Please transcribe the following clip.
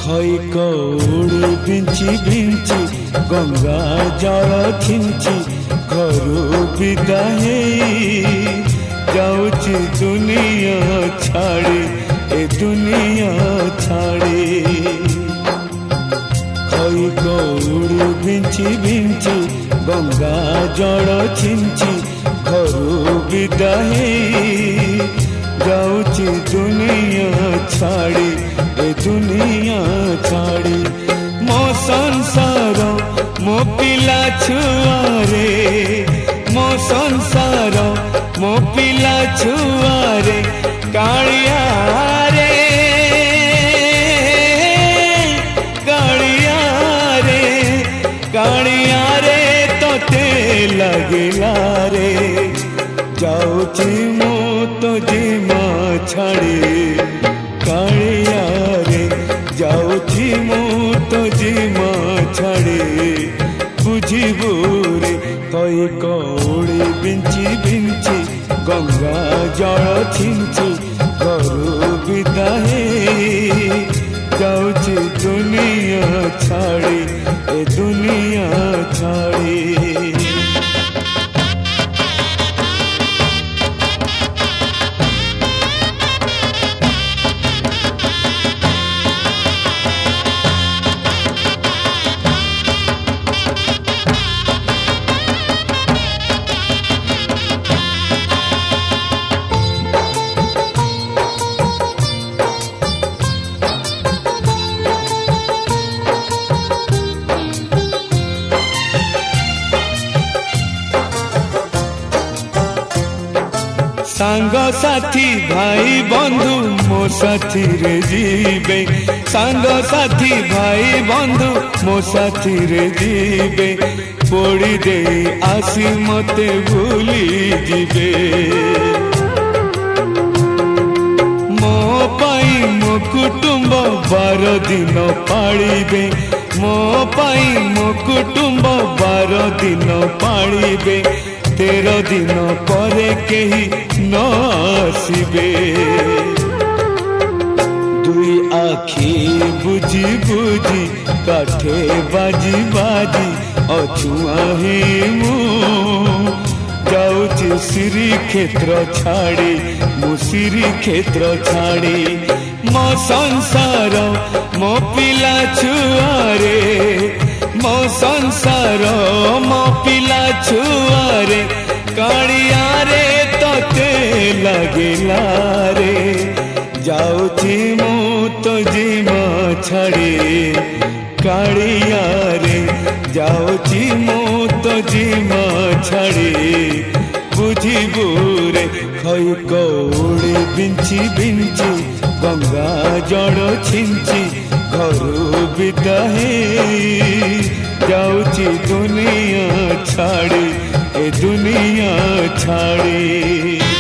खई कौड़ी बिंची बिंची गंगा जल खिंची घरू विदा जाऊची दुनिया छाड़ी ए दुनिया छाड़ी खई कौड़ी बिंची बिंची गंगा जल छिंची घरू विदा जाऊची दुनिया छाड़ी ए दुनिया छाड़ी मो संसार मो पिला छुआरे मो संसार मो पिला छुआरे कालिया रे कालिया रे कालिया रे तोते लगिला रे जाऊची मो तो जीमा छाड़ी कालिया रे जाऊची मो तो जीमा छाड़ी बुझिबू रे कई कौड़ी बिंची बिंची गंगा जल छिंची घरू विदा जाऊची दुनिया छाड़ी ए दुनिया छाड़ी सांग साथी भाई बंधु मो साथी रे जीवे सांग साथी भाई बंधु मो साथी रे जीवे पोड़ी दे आसी मते भूली जीवे मो पाई मो कुटुंब 12 दिन पालिबे मो पाई मो कुटुंब 12 दिन पालिबे 13 दिन परे केही न आसिबे दुई आखी बुझी बुझी काठे बाजी बाजी अछुआ ही मु जाऊची श्री क्षेत्र छाड़ी मु श्री क्षेत्र छाड़ी मो संसार मो पिला छुआरे मो संसार मो पिला छुआरे कालिया रे तोते लगिला रे जाऊची मु तो जीमा छाड़ी कालिया रे जाऊची मु तो जीमा छाड़ी बुझिबू रे खई कौड़ी बिंची बिंची गंगा जल छिंची घरू विदा जाऊची दुनिया छाड़ी ए दुनिया छाड़ी।